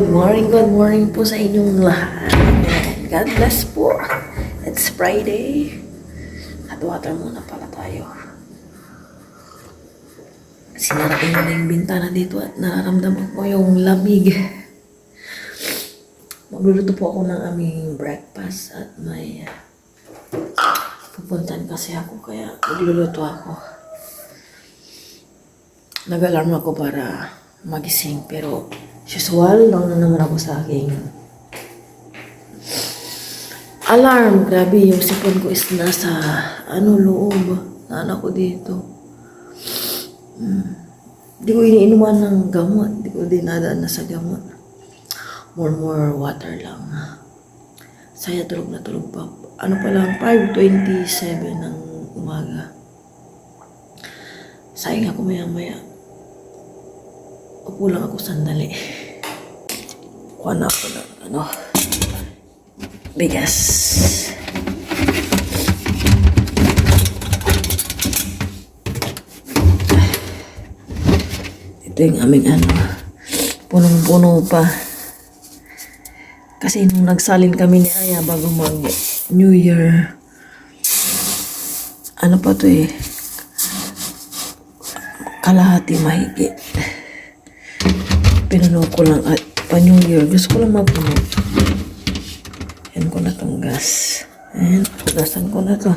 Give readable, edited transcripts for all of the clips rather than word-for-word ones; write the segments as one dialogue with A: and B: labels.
A: good morning po sa inyong lahat. God bless po. It's Friday. Hot water muna pala tayo. Sinara ko na yung bintana dito at nararamdaman ko yung lamig. Magluluto po ako ng aming breakfast at may pupuntan kasi ako kaya magluluto ako. Nag-alarm ako para magising pero usual lang na naman ako sa aking alarm. Grabe, yung sipon ko is nasa loob. Naan ako dito. Di ko iniinuman ng gamot. Di ko dinadaan na sa gamot. More water lang. Saya tulog na tulog pa. Ano pa lang, 5:27 ng umaga. Sayang ako maya. Upo lang ako sandali. Kuha na ako ng bigas. Ito yung aming punong-puno pa. Kasi nung nagsalin kami ni Aya bago mag New Year, pa to kalahati mahigit. Pinuno ko lang at pa-New Year. Gusto ko lang mapuno. Yan ko na tong gas. Ayan, gasan ko na to.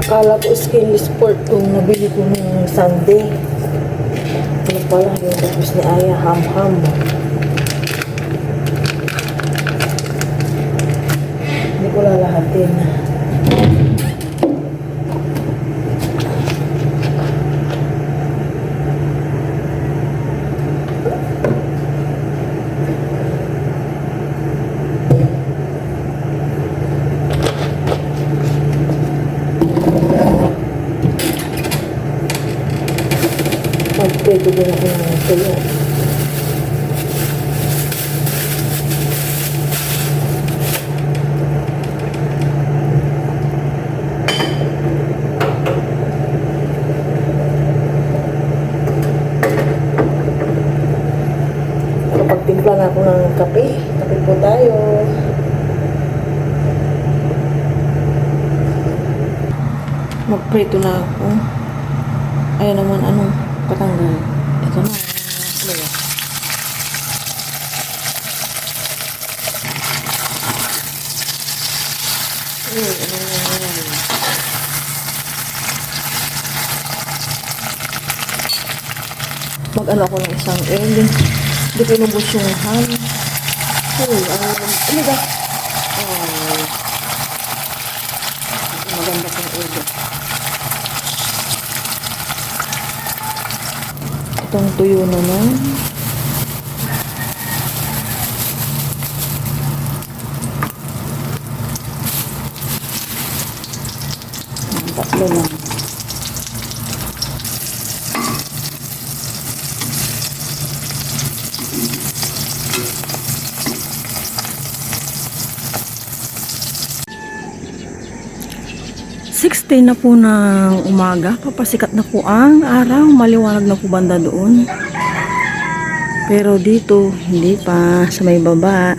A: Akala ko skinless sport kung nabili ko ng Sunday. Ano pala yung tapos ni Aya, ham-ham. Hindi ko lalahatin. Magprito din ako ng tuyo. Pagtimpla na ako ng kape. Kape po tayo. Magprito na ako. Ayan naman, patanggal. Ito na. Ano yan? Mag-ano ako ng isang hindi ko inubos yung ham. Ano ba? Maganda kong egg. Itong tuyo naman. Tatlo lang. Sixteen na po ng umaga, papasikat na po ang araw, maliwanag na po banda doon. Pero dito, hindi pa, sa may baba.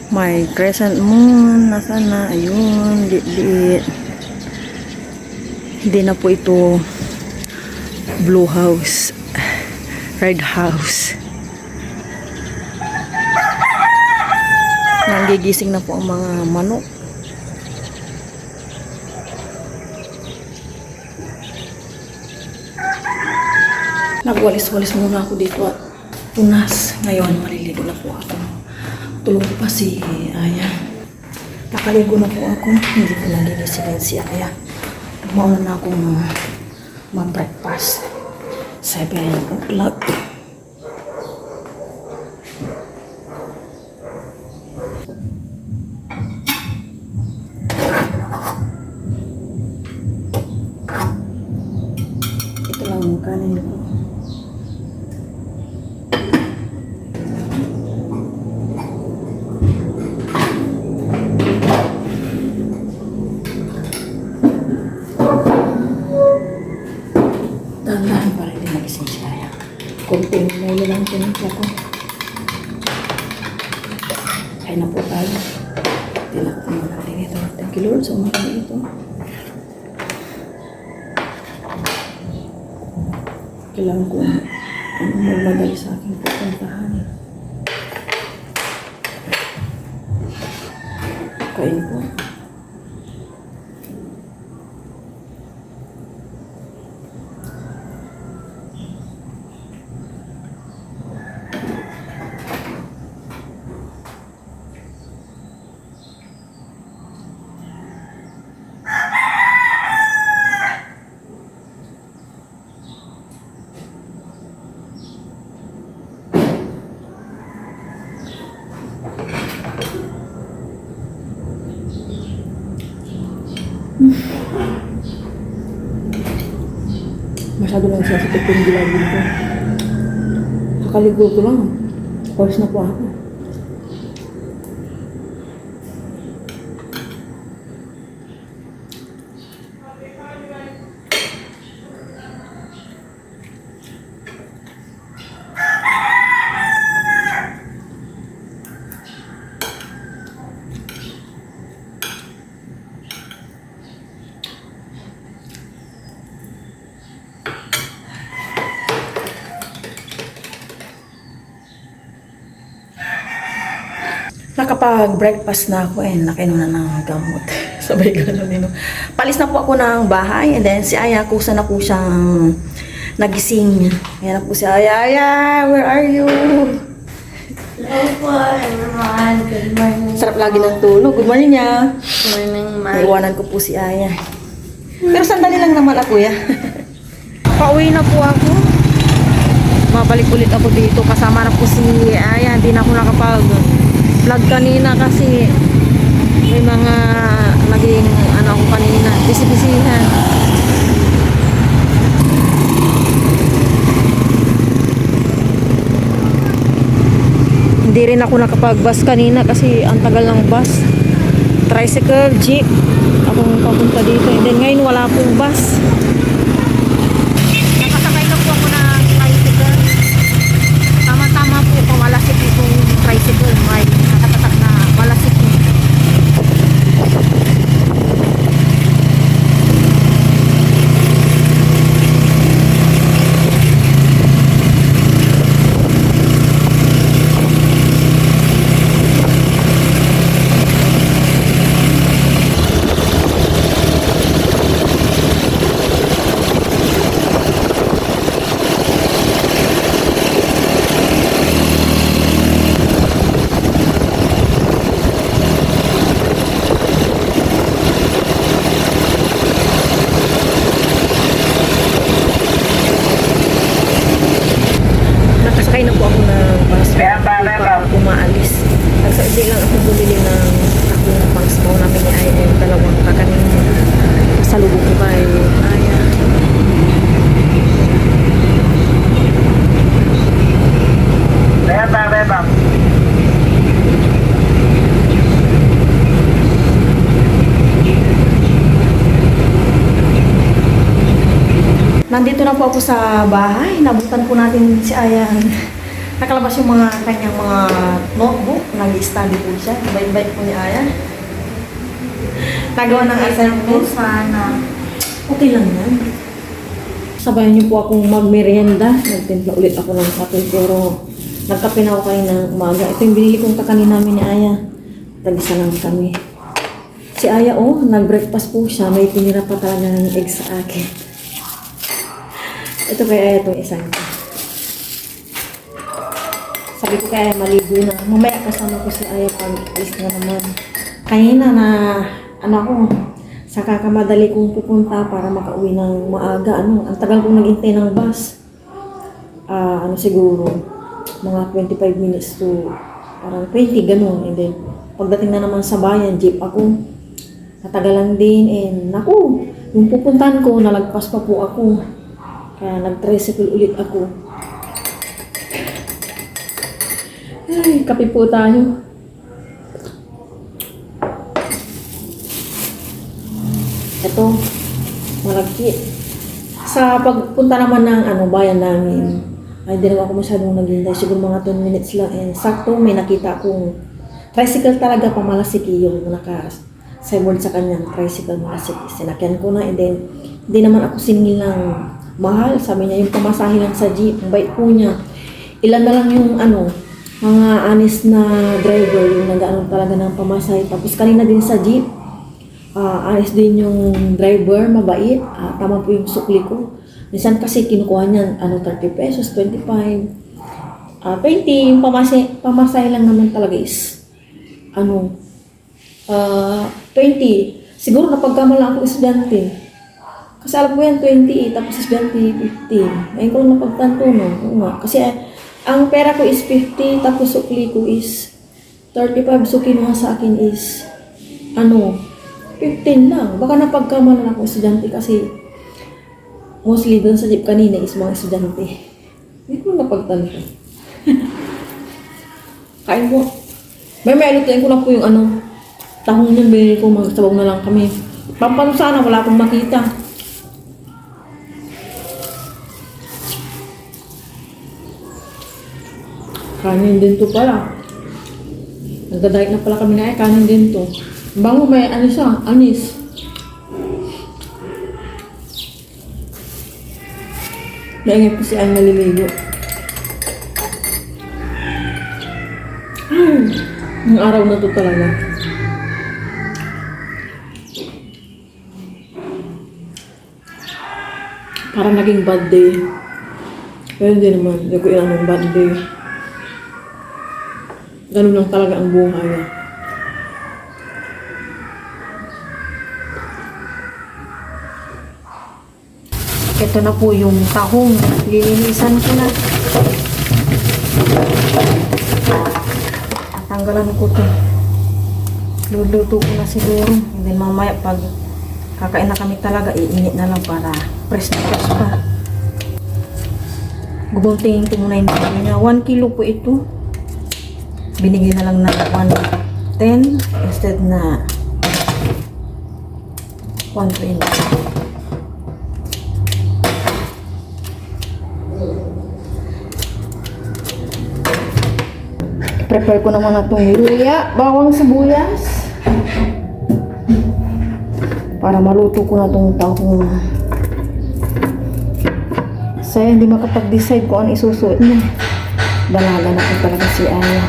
A: May crescent moon, nasa na, ayun, liit. Hindi na po ito blue house, red house. Nagigising na po ang mga manok. Nagwalis-walis muna ako dito at punas. Ngayon, maliligo na po ako. Tulog pa si Aya. Nakaligo na po ako. Hindi ko nagigisingin si Aya. Mauna na akong mag-breakfast. 7 o'clock. Ito lang ang kanin ko. Dahan-dahan pa rin din nagising siya. Kunting muli lang tinimpla ko. Kaya na po tayo. Tilak ko muna rin ito. Thank you Lord sa umagang ito. Kailangan ko magmadali sa aking pupuntahan. Kain ko. Masyado lang siya sa tipong gilagin ko. Kakaligo ko lang. Pause na po ako. Nakapag-breakfast na ako and nakinom na ng gamot. Sabay gano'n din. Palis na po ako ng bahay and then si Aya, kusa na po siyang nagising. Ayan na po si Aya. Aya, where are you?
B: Hello po, everyone. Good morning.
A: Sarap lagi ng tulog. Good morning niya.
B: Good morning, Ma'am.
A: Naiwanan ko po si Aya. Pero sandali lang naman ako ya. Pauwi na po ako. Mabalik ulit ako dito. Kasama na po si Aya. Hindi na ako nakapag-vlog kanina kasi may mga naging ano ako kanina. Bisi-bisihan. Hindi rin ako nakapag-bus kanina kasi ang tagal ng bus. Tricycle, jeep. Akong papunta dito. And then ngayon wala pong bus. Nakasakay na po ako ng tricycle. Tama-tama po ito. Malasik itong tricycle. May nakatatak na malasik po. Nakasakay na po ako ng bus para umaalis. Nagsabi lang ako bumili ng akong pang-smoke namin ni Aya. Dalawang kakanin. Salubog ko kay Aya.
C: Bebang.
A: Nandito na po ako sa bahay. Nabutan po natin si Aya. Nakalabas yung mga kanyang mga notebook. Nag-study po siya. Bait-bait po ni Aya. Nagawa ng assignment.
B: Sana.
A: Okay lang yan. Sabayan niyo po akong magmerienda. Nagtimpla ulit ako ng kape pero nagkape na ako kayo ng umaga. Ito yung binili kong kakanin namin ni Aya. Tag-isa lang kami. Si Aya nag-breakfast po siya. May tinira pa talaga ng egg sa akin. Ito kay Aya itong isang ito. Sabi ko kay Aya maligo na. Mamaya kasama ko si Aya pag alis na naman. Kanina na sa kakamadali kong pupunta para makauwi ng maaga. Ang tagal kong naghintay ng bus. ano siguro, mga 25 minutes to parang 20, ganun. And then, pagdating na naman sa bayan, jeep ako. Natagalan din, and naku, yung pupuntahan ko, nalagpas pa po ako. Kaya nag-tricycle ulit ako. Ay, kape po tayo. Ito, malagkit. Sa pagpunta naman ng bayan namin, ay di naman ako masyadong naghintay. Siguro mga 10 minutes lang. And sakto, may nakita akong tricycle talaga, pamalasiki yung naka-sideboard sa kanyang tricycle malasiki. Sinakyan ko na, and then, hindi naman ako siningil ng mahal. Sabi niya, yung pamasahe lang sa jeep. Ang bait po niya. Ilan na lang yung mga honest na driver, yung nag-ano talaga ng pamasahe. Tapos kanina din sa jeep, honest din yung driver, mabait. Tama po yung sukli ko. Minsan kasi kinukuha niya 30 pesos, 25, 20. Yung pamasahe lang naman talaga is 20. Siguro napagkamala ako estudyante. Kasi alam ko yan 20, tapos estudyante 15. Ngayon ko lang napagtanto, no? Oo nga. Kasi ang pera ko is 50, tapos sukli ko is 35. So kinuha sa akin is 15 lang. Baka napagkamalan ako estudyante kasi mostly doon sa jeep kanina is mga estudyante. Hindi ko napagtanto. Kain po. May lutuin ko na po yung tahong niyan, binili ko, magsabaw na lang kami. Pampano sana, wala akong makita. Kanin din to pala. Nagdadayit na pala kami na kanin din to. Bango, may anis. Naingay po si Ann naliligo. Ang araw na to talaga. Parang naging bad day. Pero hindi naman. Hindi ko ilang bad day. Ganun lang talaga ang buhay. Ito na po yung tahong. Lilinisan ko na. Tanggalan ko ito. Luluto ko na siguro. And then mamaya pag kakain na kami talaga, iinit na lang para fresh na fresh pa. Gubuntingin ko muna yung dito niya. 1 kilo po ito. Binigay na lang na 110 instead na 120. Prepare ko naman na itong luya, bawang sibuyas para maluto ko na itong tahong. Saya hindi makapag-decide kung ano isusuot niya. Dalaga na ko talaga si Aya.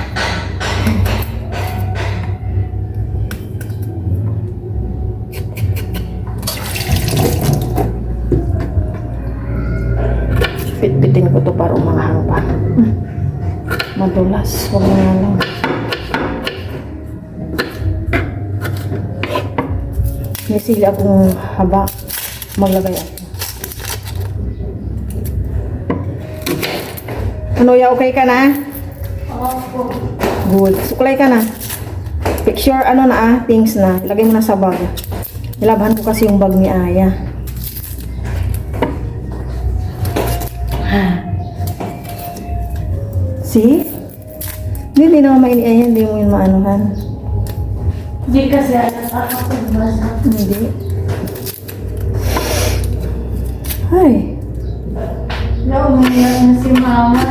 A: Pitpitin ko to para umanghang pa. Madulas, huwag na lang. May sili akong haba. Maglagay ako. Ano, ya okay ka na?
B: Opo.
A: Good. Suklay ka na. Picture, things na. Ilagay mo na sa bag. Nilabahan ko kasi yung bag ni Aya. See? Hindi naman mainiayan, hindi mo yun maanuhan.
B: Hindi kasi nakakapagbasa.
A: Hindi. Ay.
B: No, umiyak na si mama.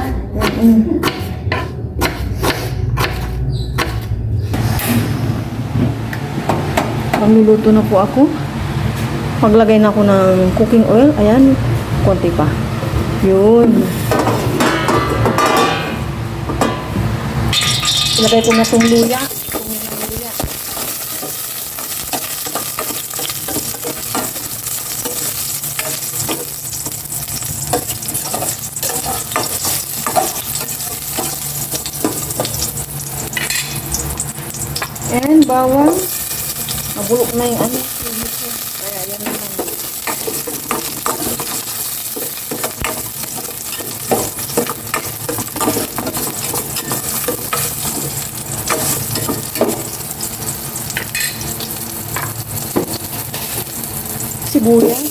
A: Magluluto na po ako. Maglagay na ako ng cooking oil. Ayan, konti pa. Yun. Ilagay ko na itong luya. And bawang. Nabulok na yung kaya yan naman. sibuyas.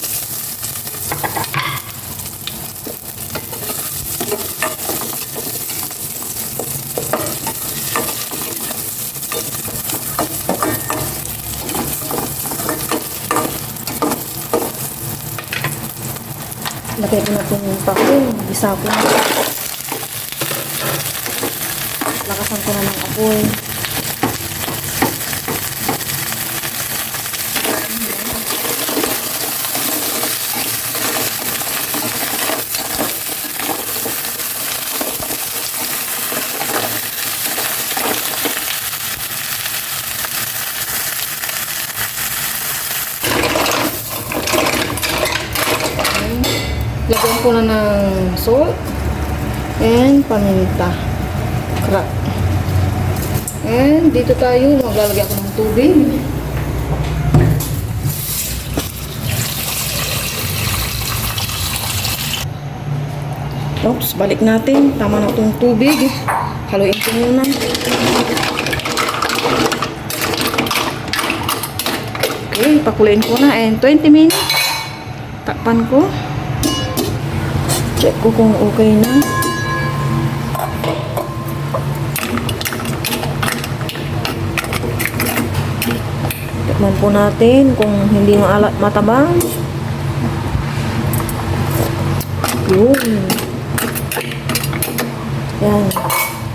A: Lagay ko natin yung pako. Gisa ko. Lakasan ko na ng apoy. Lagyan ko na ng salt and paminta. Crack. And dito tayo, maglalagay ako ng tubig. Oops, balik natin. Tama na itong tubig. Haluin ko muna. Okay, pakuluin ko na. And 20 minutes. Takpan ko. Check ko kung okay na. Tikman po natin kung hindi matabang. Yun. Yan.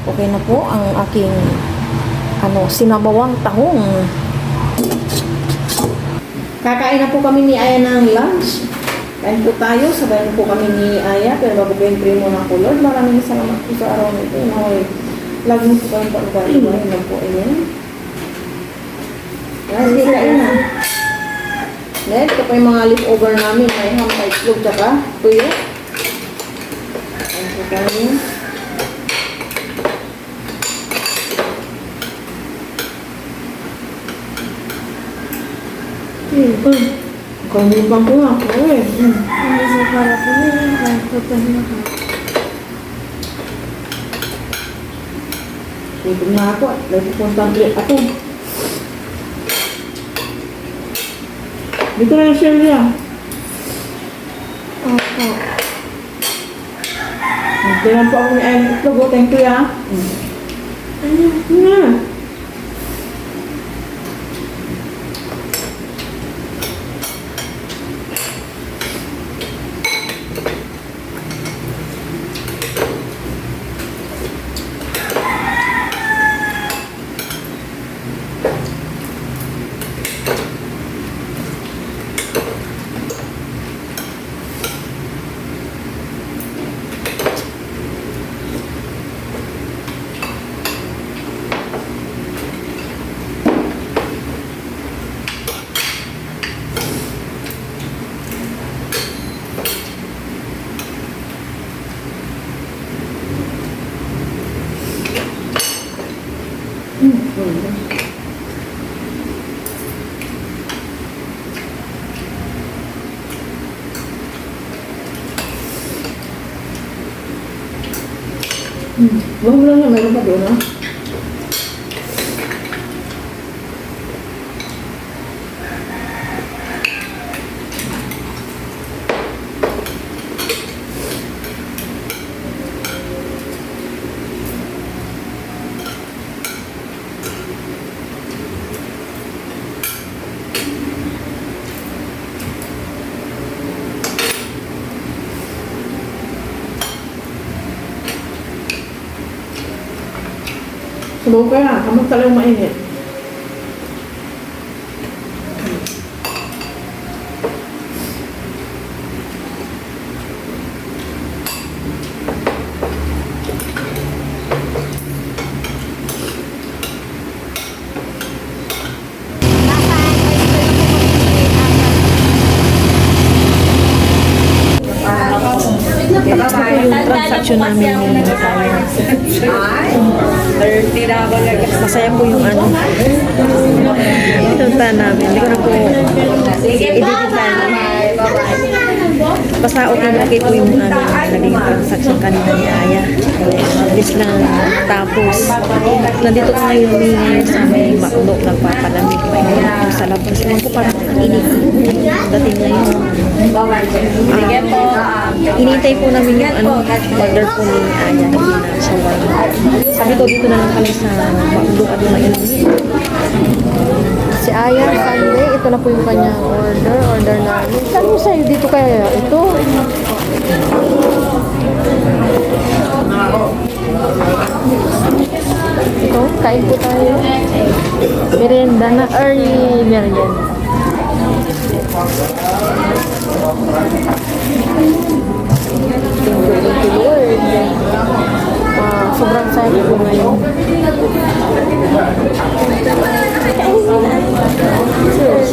A: Okay na po ang aking sinabawang tahong. Kakain na po kami ni Aya ng lunch. Kain po tayo, sabayan po kami ni Aya, pero bago po yung primo ng kulod, maraming salamat po sa araw nito. Laging po kayong pag-iba, yun lang po ayan. Yan, hindi kain na. Next, ito po yung mga leftover namin, may ham, may itlog, tsaka tuyo. Ayan po kami. Kalimutan ko nga po eh.
B: Hindi sa para po yun. Pagpapahin ako.
A: Dito na ako at lagi kong tablet ako. Dito na yung shell niya.
B: Opo.
A: Nagtilan po ako ni Aya ng itlog. Thank you ya.
B: Ano?
A: Nga. Wala na, meron pa doon ha. Sabaw ka na, kamag talagang mainit. Yung transaction namin ni Aya. 30 na ako lang. Masaya po yung pinuntahan namin. Hindi ko na po i-editan. Basta okay po yung naging transaction kanina ni Aya. Mabilis lang tapos. Nandito ko ngayon sa may Macdo, nagpapalamig pa yun sa alam ko siya ko parang init. Dating ngayon.
B: Sige po.
A: Inintay po namin yung order po ni Aya na sa wine. Sabi ko dito na lang kami sa Maulong at Lumayan. Si Aya, Sunday, ito na po yung kanyang order namin. Sabi mo sa'yo, dito kaya ito. Ito, kain po tayo. Merienda na, early merienda. Thank you, Lord. Sobrang saya po ngayon. Cheers.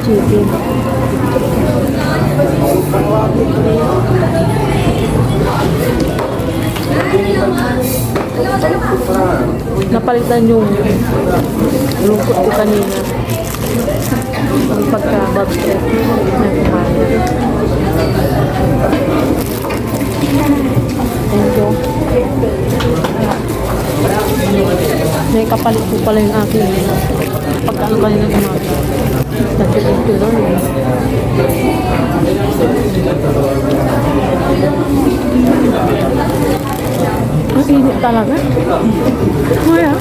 A: Chicken. Napalitan yung lungkot ko kanina. Ang pagka-bag trip na kumain. Thank you. May kapalit po pala yung aking pagkaano kanina umaga. Nag-thank you, Lord. Ang init talaga. Kaya.